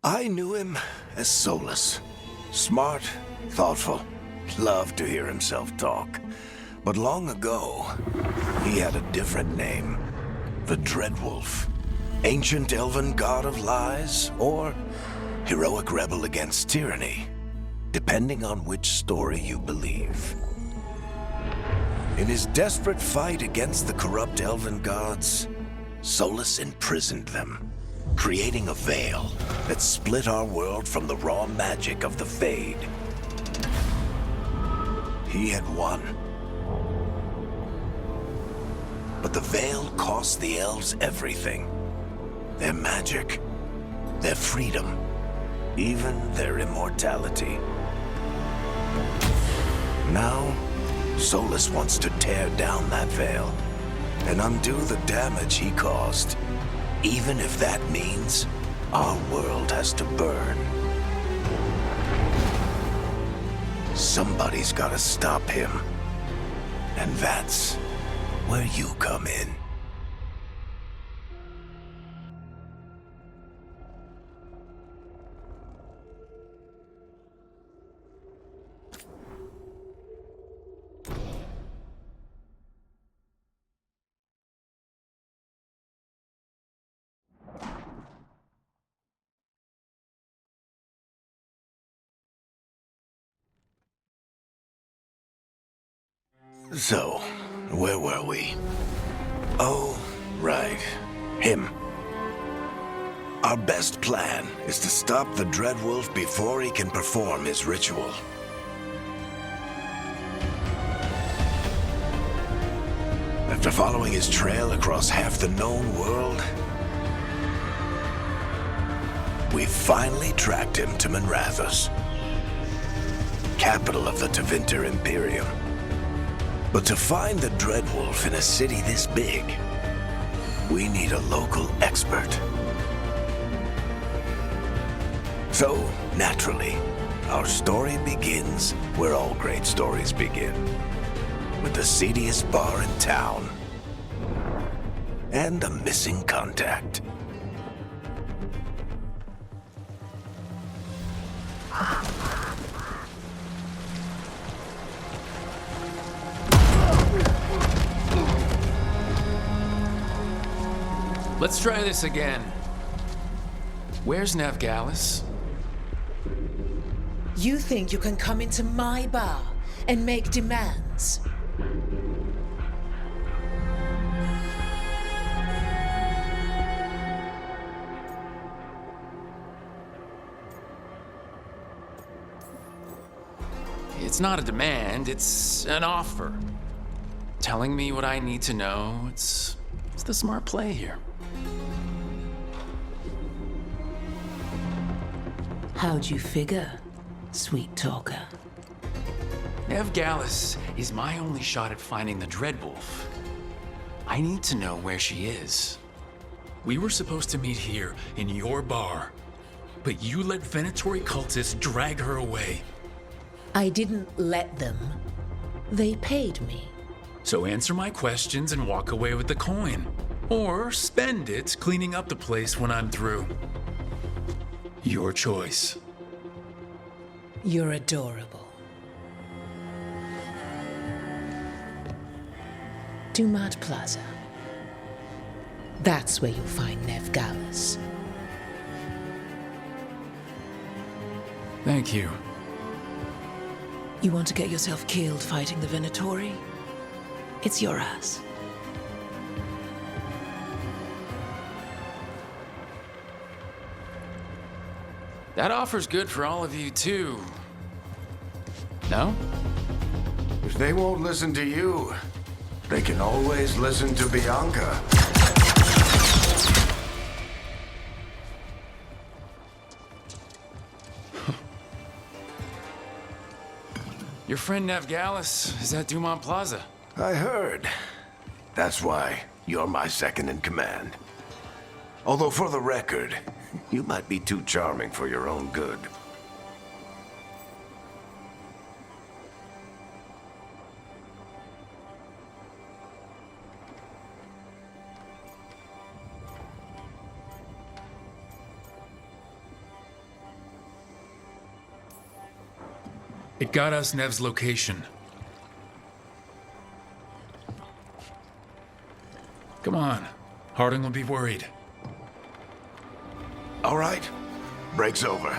I knew him as Solus. Smart, thoughtful, loved to hear himself talk. But long ago, he had a different name. The Dreadwolf. Ancient elven god of lies, or heroic rebel against tyranny, depending on which story you believe. In his desperate fight against the corrupt elven gods, Solus imprisoned them, creating a veil that split our world from the raw magic of the Fade. He had won. But the veil cost the elves everything. Their magic, their freedom, even their immortality. Now, Solus wants to tear down that veil and undo the damage he caused, even if that means our world has to burn. Somebody's gotta stop him, and that's where you come in. So, where were we? Oh, right. Him. Our best plan is to stop the Dreadwolf before he can perform his ritual. After following his trail across half the known world, we finally tracked him to Minrathous, capital of the Tevinter Imperium. But to find the Dreadwolf in a city this big, we need a local expert. So, naturally, our story begins where all great stories begin, with the seediest bar in town and a missing contact. Let's try this again. Where's Navgalis? You think you can come into my bar and make demands? It's not a demand, it's an offer. Telling me what I need to know, it's the smart play here. How'd you figure, sweet talker? Navgalis is my only shot at finding the Dreadwolf. I need to know where she is. We were supposed to meet here in your bar, but you let Venatori cultists drag her away. I didn't let them. They paid me. So answer my questions and walk away with the coin. Or spend it cleaning up the place when I'm through. Your choice. You're adorable. Dumat Plaza. That's where you'll find Navgalis. Thank you. You want to get yourself killed fighting the Venatori? It's your ass. That offer's good for all of you, too. No? If they won't listen to you, they can always listen to Bianca. Your friend Navgalis is at Dumont Plaza. I heard. That's why you're my second in command. Although for the record, you might be too charming for your own good. It got us Nev's location. Come on. Harding will be worried. All right. Break's over.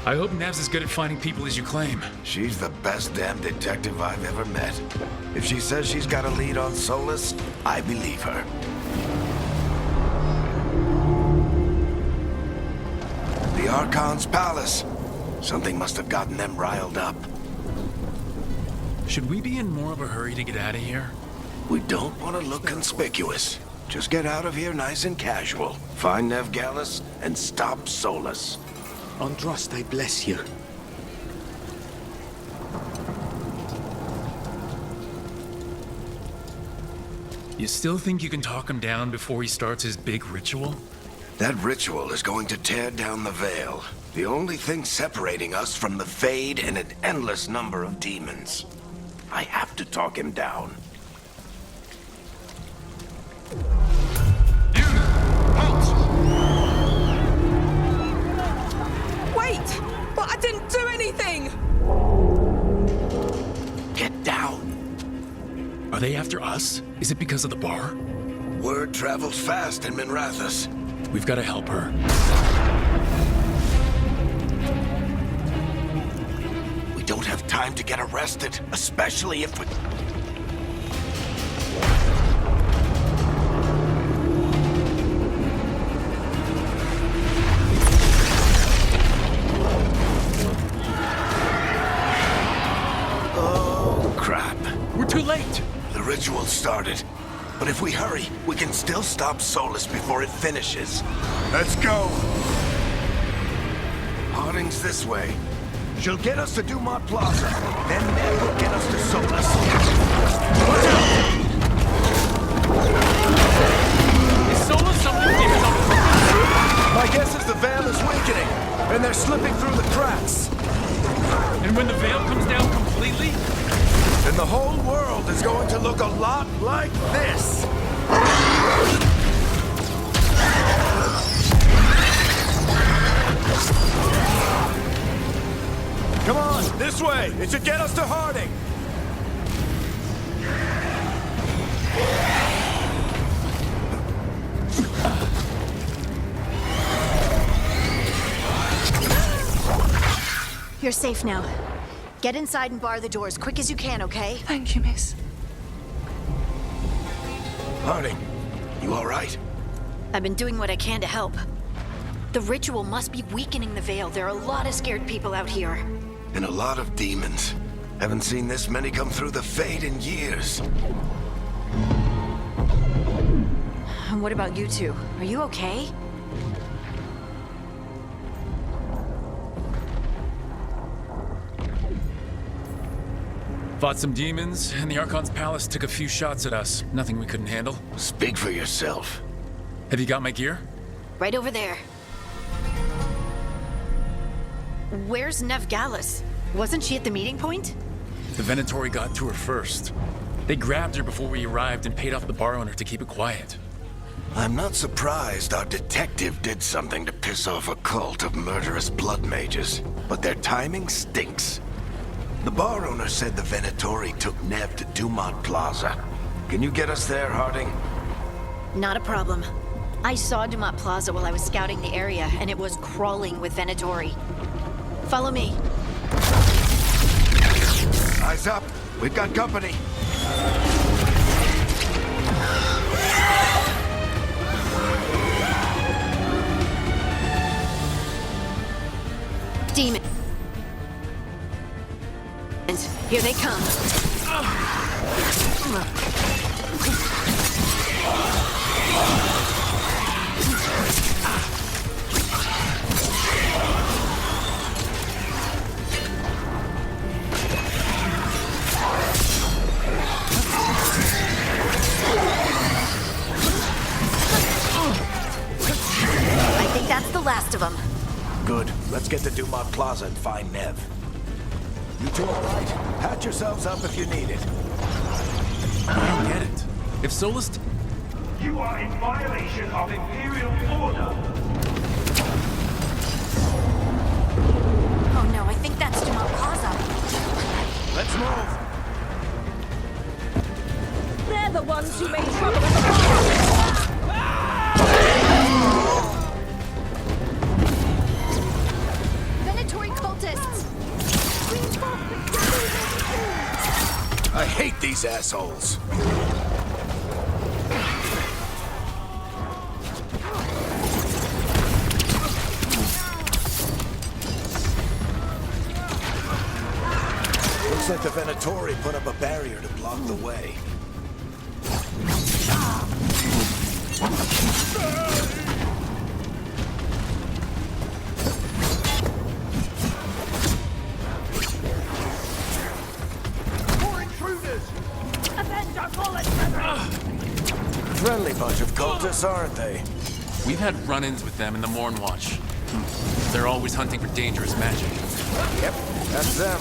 I hope Nev's as good at finding people as you claim. She's the best damn detective I've ever met. If she says she's got a lead on Solus, I believe her. The Archon's palace. Something must have gotten them riled up. Should we be in more of a hurry to get out of here? We don't want to look conspicuous. Just get out of here nice and casual. Find Nev Gallus and stop Solus. Andros, I bless you. You still think you can talk him down before he starts his big ritual? That ritual is going to tear down the veil. The only thing separating us from the Fade and an endless number of demons. I have to talk him down. Wait! But I didn't do anything! Get down. Are they after us? Is it because of the bar? Word travels fast in Minrathous. We've got to help her. We don't have time to get arrested, especially if we... Oh, crap. We're too late! The ritual started. But if we hurry, we can still stop Solus before it finishes. Let's go! Harding's this way. She'll get us to Dumont Plaza. Then Ned will get us to Solus. Watch out! Is Solus something demons on the front? My guess is the veil is weakening, and they're slipping through the cracks. And when the veil comes down completely? Then the whole world is going to look a lot like this. Come on, this way. It should get us to Harding. You're safe now. Get inside and bar the door as quick as you can, okay? Thank you, miss. Harding, you all right? I've been doing what I can to help. The ritual must be weakening the veil. There are a lot of scared people out here. And a lot of demons. Haven't seen this many come through the Fade in years. And what about you two? Are you okay? Fought some demons, and the Archon's palace took a few shots at us. Nothing we couldn't handle. Speak for yourself. Have you got my gear? Right over there. Where's Nev Gallus? Wasn't she at the meeting point? The Venatori got to her first. They grabbed her before we arrived and paid off the bar owner to keep it quiet. I'm not surprised our detective did something to piss off a cult of murderous blood mages, but their timing stinks. The bar owner said the Venatori took Nev to Dumont Plaza. Can you get us there, Harding? Not a problem. I saw Dumont Plaza while I was scouting the area, and it was crawling with Venatori. Follow me. Eyes up. We've got company. Demons. Here they come. I think that's the last of them. Good. Let's get to Dumont Plaza and find Nev. You two all right? Patch yourselves up if you need it. I don't get it. If Solus... You are in violation of Imperial order. Oh no, I think that's Dumont Plaza. Let's move. They're the ones who made trouble at the Venatory cultists! I hate these assholes. Looks like the Venatori put up a barrier to block the way. More intruders! Avenge our bullets, brethren! Friendly bunch of cultists, aren't they? We've had run-ins with them in the Morn Watch. They're always hunting for dangerous magic. Yep, that's them.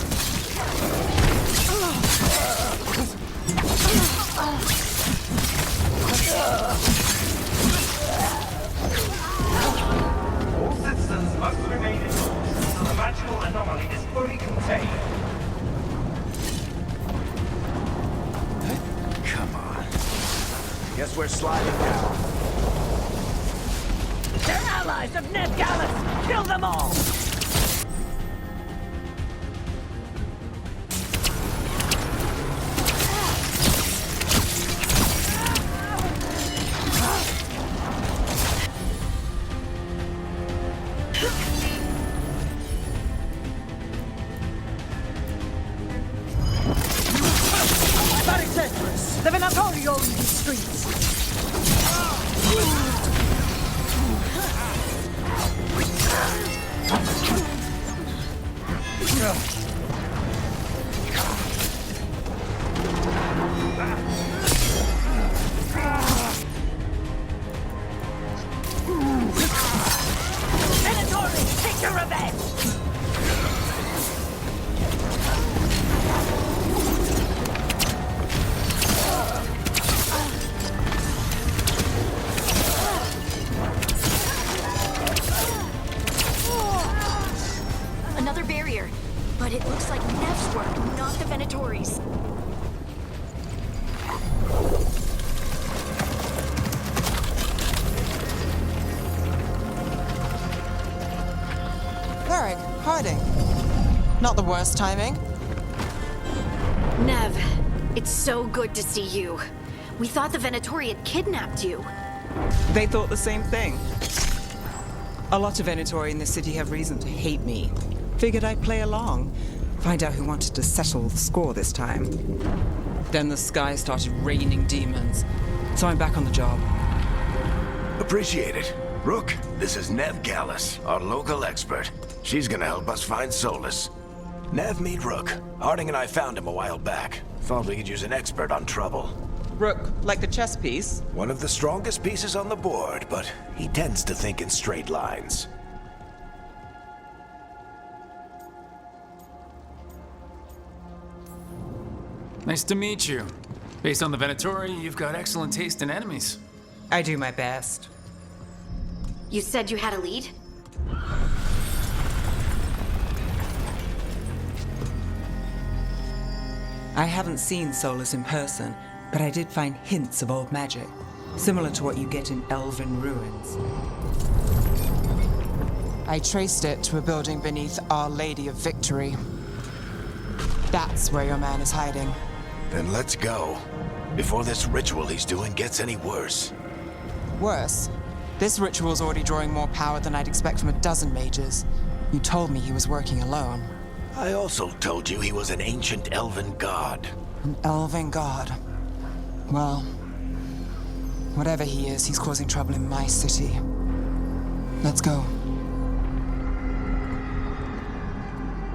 All citizens must remain indoors until the magical anomaly is fully contained. Come on. Guess we're sliding down. They're allies of Ned Gallus! Kill them all! Baricentris! The Venatori own these streets! Venatori, take your revenge! Another barrier, but it looks like Nev's work, not the Venatori's. Varric, hiding. Not the worst timing. Nev, it's so good to see you. We thought the Venatori had kidnapped you. They thought the same thing. A lot of Venatori in this city have reason to hate me. Figured I'd play along, find out who wanted to settle the score this time. Then the sky started raining demons, so I'm back on the job. Appreciate it. Rook, this is Nev Gallus, our local expert. She's gonna help us find solace. Nev, meet Rook. Harding and I found him a while back. Thought we could use an expert on trouble. Rook, like the chess piece? One of the strongest pieces on the board, but he tends to think in straight lines. Nice to meet you. Based on the Venatori, you've got excellent taste in enemies. I do my best. You said you had a lead? I haven't seen Solus in person, but I did find hints of old magic, similar to what you get in elven ruins. I traced it to a building beneath Our Lady of Victory. That's where your man is hiding. Then let's go. Before this ritual he's doing gets any worse. Worse, this ritual's already drawing more power than I'd expect from a dozen mages. You told me he was working alone. I also told you he was an ancient elven god. An elven god. Well, whatever he is, he's causing trouble in my city. Let's go.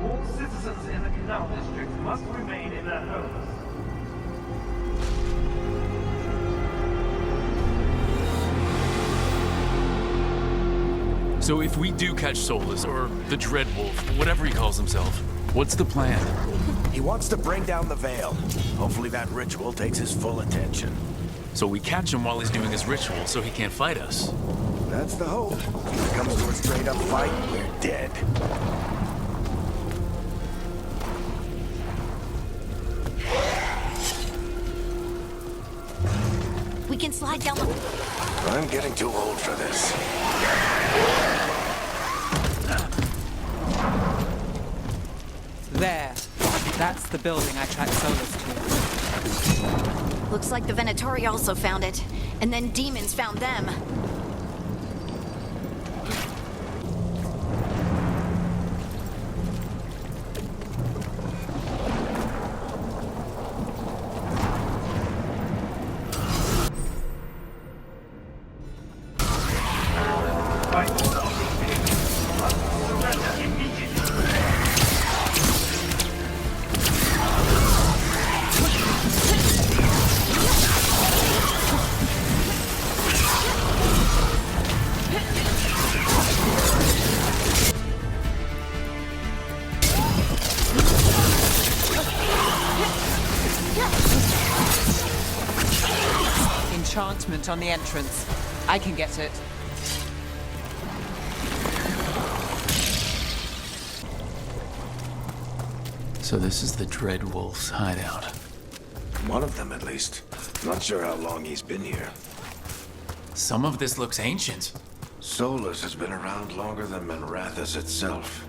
All citizens in the Canal District must remain in their homes. So if we do catch Solus, or the Dreadwolf, whatever he calls himself, what's the plan? He wants to bring down the veil. Hopefully that ritual takes his full attention. So we catch him while he's doing his ritual so he can't fight us. That's the hope. If it comes to a straight-up fight, we're dead. We can slide down the... I'm getting too old for this. There. That's the building I tracked Solus to. Looks like the Venatori also found it. And then demons found them. Surrender immediately. Enchantment on the entrance. I can get it. So this is the Dread Wolf's hideout. One of them, at least. Not sure how long he's been here. Some of this looks ancient. Solus has been around longer than Manrathus itself.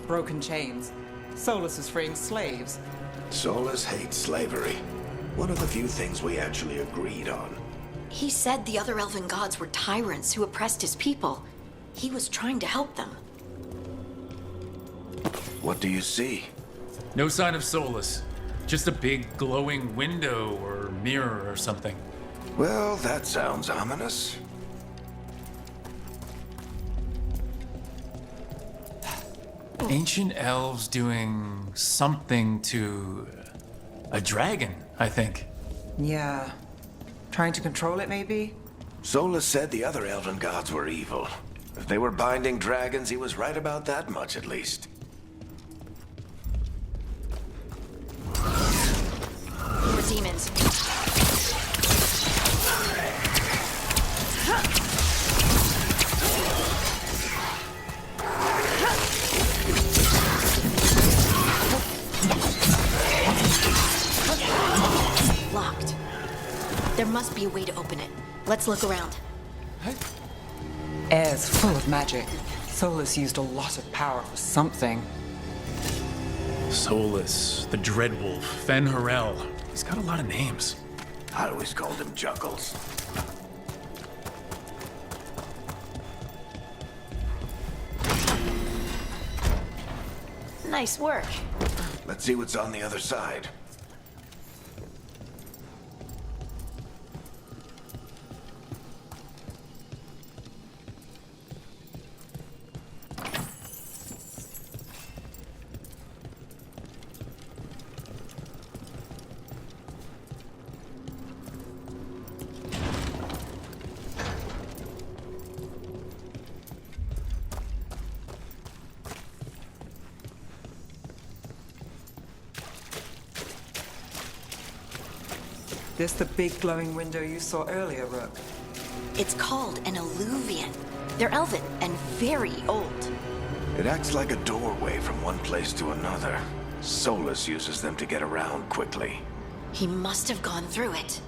Broken chains. Solus is freeing slaves. Solus hates slavery. One of the few things we actually agreed on. He said the other elven gods were tyrants who oppressed his people. He was trying to help them. What do you see? No sign of Solus. Just a big glowing window or mirror or something. Well, that sounds ominous. Ancient elves doing something to a dragon, I think. Yeah. Trying to control it, maybe? Solus said the other elven gods were evil. If they were binding dragons, he was right about that much, at least. More demons. Locked. There must be a way to open it. Let's look around. Air's full of magic. Solus used a lot of power for something. Solus, the Dread Wolf, Fen Harel. He's got a lot of names. I always called him Juggles. Nice work. Let's see what's on the other side. This the big glowing window you saw earlier, Rook? It's called an alluvian. They're elven and very old. It acts like a doorway from one place to another. Solus uses them to get around quickly. He must have gone through it.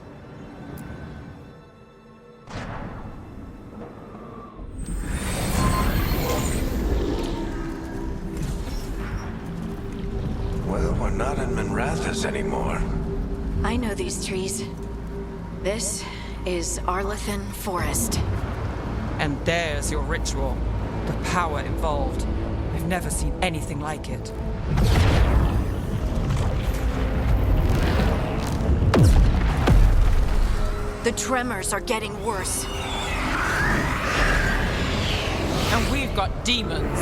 Well, we're not in Manrathus anymore. I know these trees. This is Arlethan Forest. And there's your ritual. The power involved. I've never seen anything like it. The tremors are getting worse. And we've got demons.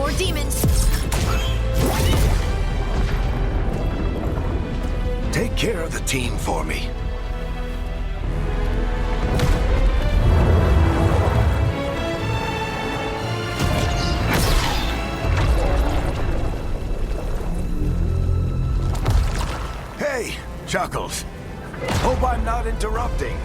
More demons! Take care of the team for me. Hey, Chuckles. Hope I'm not interrupting.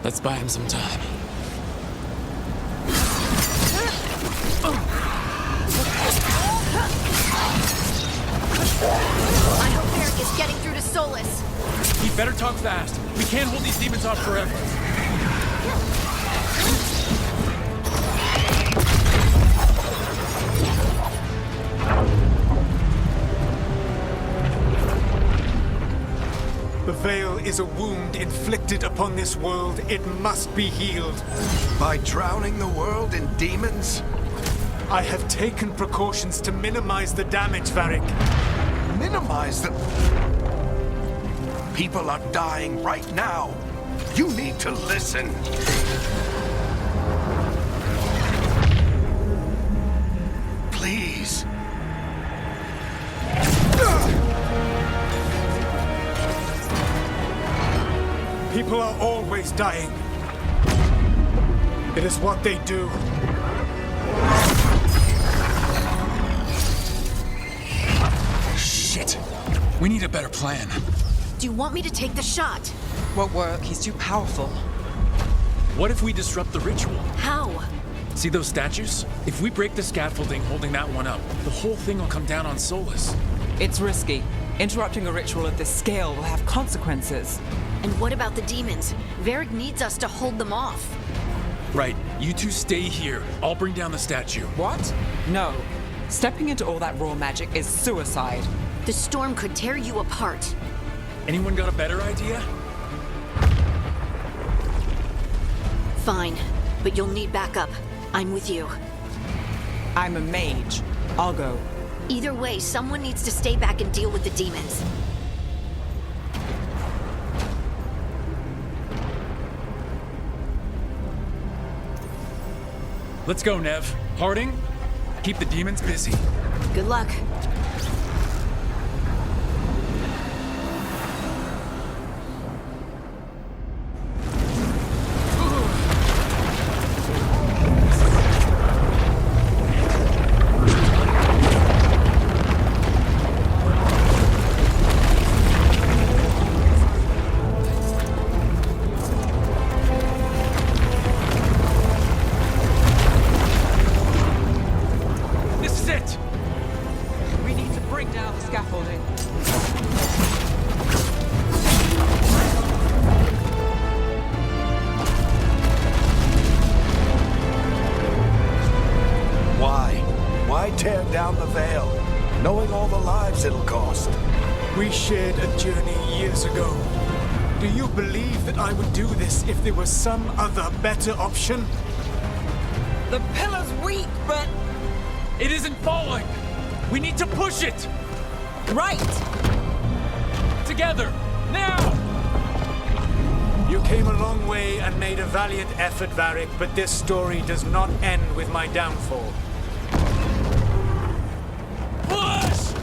Let's buy him some time. I hope Eric is getting through to Solus. He better talk fast. We can't hold these demons off forever. The veil is a wound inflicted upon this world. It must be healed. By drowning the world in demons? I have taken precautions to minimize the damage, Varric. Minimize the... People are dying right now. You need to listen. Please. People are always dying. It is what they do. Shit. We need a better plan. Do you want me to take the shot? Won't work. He's too powerful. What if we disrupt the ritual? How? See those statues? If we break the scaffolding holding that one up, the whole thing will come down on Solus. It's risky. Interrupting a ritual of this scale will have consequences. And what about the demons? Varric needs us to hold them off. Right, you two stay here. I'll bring down the statue. What? No. Stepping into all that raw magic is suicide. The storm could tear you apart. Anyone got a better idea? Fine, but you'll need backup. I'm with you. I'm a mage. I'll go. Either way, someone needs to stay back and deal with the demons. Let's go, Nev. Harding, keep the demons busy. Good luck. Tear down the veil, knowing all the lives it'll cost. We shared a journey years ago. Do you believe that I would do this if there was some other better option? The pillar's weak, but... It isn't falling! We need to push it! Right! Together! Now! You came a long way and made a valiant effort, Varric, but this story does not end with my downfall. Push!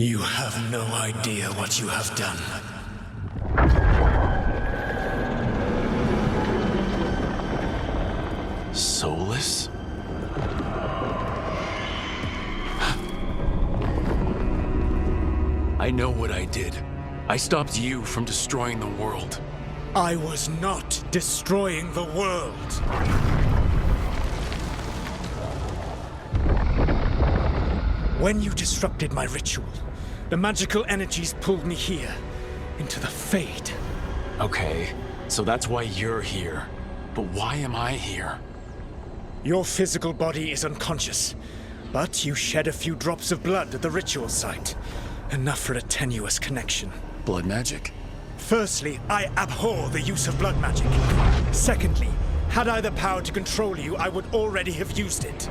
You have no idea what you have done. Soulless? I know what I did. I stopped you from destroying the world. I was not destroying the world. When you disrupted my ritual, the magical energies pulled me here, into the Fade. Okay, so that's why you're here. But why am I here? Your physical body is unconscious, but you shed a few drops of blood at the ritual site. Enough for a tenuous connection. Blood magic? Firstly, I abhor the use of blood magic. Secondly, had I the power to control you, I would already have used it.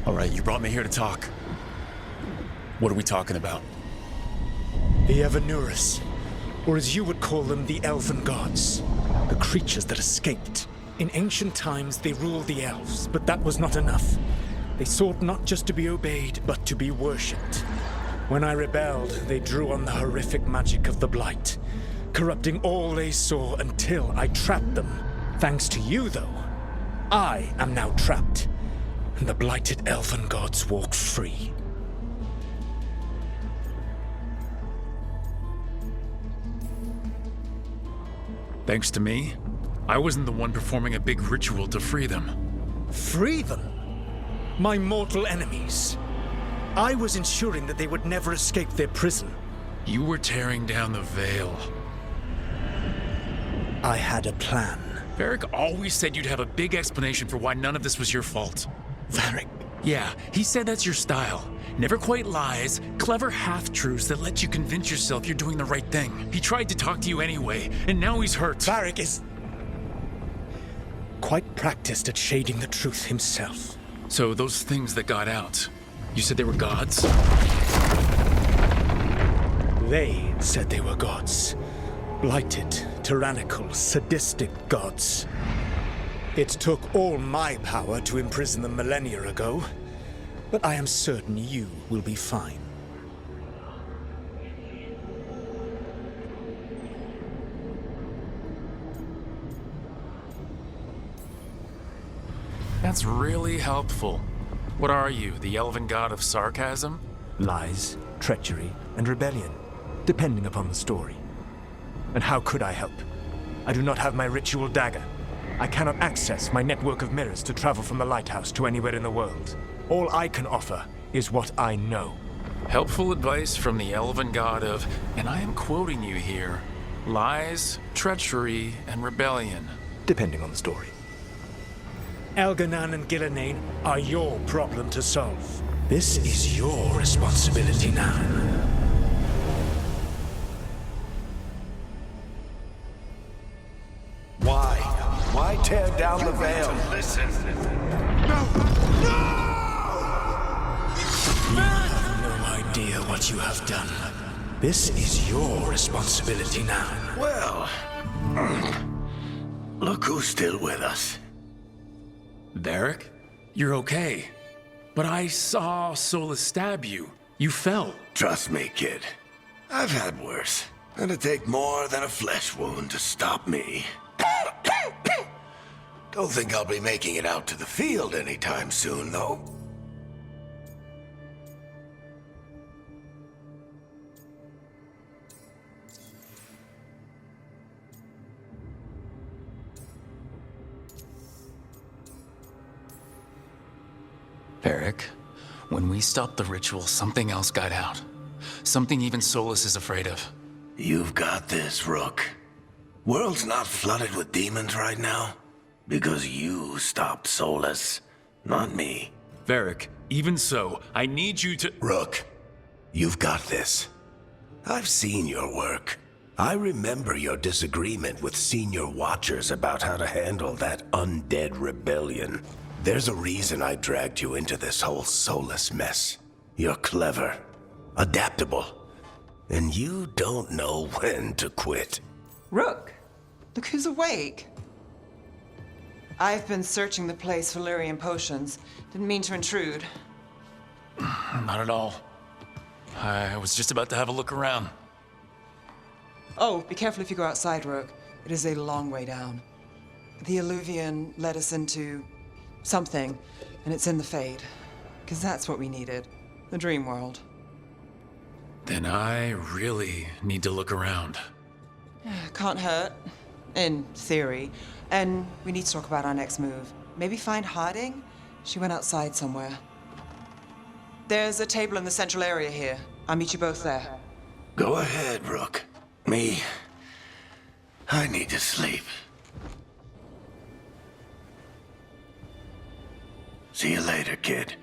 All right, you brought me here to talk. What are we talking about? The Evanurus, or as you would call them, the elven gods. The creatures that escaped. In ancient times, they ruled the elves, but that was not enough. They sought not just to be obeyed, but to be worshipped. When I rebelled, they drew on the horrific magic of the Blight, corrupting all they saw until I trapped them. Thanks to you, though, I am now trapped, and the blighted elven gods walk free. Thanks to me, I wasn't the one performing a big ritual to free them. Free them? My mortal enemies. I was ensuring that they would never escape their prison. You were tearing down the veil. I had a plan. Varric always said you'd have a big explanation for why none of this was your fault. Varric? Yeah, he said that's your style. Never quite lies, clever half-truths that let you convince yourself you're doing the right thing. He tried to talk to you anyway, and now he's hurt. Varric is quite practiced at shading the truth himself. So those things that got out, you said they were gods? They said they were gods. Blighted, tyrannical, sadistic gods. It took all my power to imprison them millennia ago, but I am certain you will be fine. That's really helpful. What are you, the elven god of sarcasm? Lies, treachery, and rebellion, depending upon the story. And how could I help? I do not have my ritual dagger. I cannot access my network of mirrors to travel from the lighthouse to anywhere in the world. All I can offer is what I know. Helpful advice from the elven god of, and I am quoting you here, lies, treachery, and rebellion. Depending on the story. Elganan and Gillenane are your problem to solve. This is your responsibility now. Why tear down the veil? Listen. You have no idea what you have done. This is your responsibility now. Well, look who's still with us. Varric? You're okay. But I saw Solus stab you. You fell. Trust me, kid. I've had worse. It'd take more than a flesh wound to stop me. Don't think I'll be making it out to the field anytime soon, though. Varric, when we stopped the ritual, something else got out. Something even Solus is afraid of. You've got this, Rook. World's not flooded with demons right now. Because you stopped Solus, not me. Varric, even so, I need you to— Rook, you've got this. I've seen your work. I remember your disagreement with senior watchers about how to handle that undead rebellion. There's a reason I dragged you into this whole Solus mess. You're clever, adaptable, and you don't know when to quit. Rook, look who's awake. I've been searching the place for lyrium potions. Didn't mean to intrude. Not at all. I was just about to have a look around. Oh, be careful if you go outside, Rook. It is a long way down. The Alluvian led us into something, and it's in the Fade. Because that's what we needed. The dream world. Then I really need to look around. Can't hurt. In theory. And we need to talk about our next move. Maybe find Harding? She went outside somewhere. There's a table in the central area here. I'll meet you both there. Go ahead, Rook. I need to sleep. See you later, kid.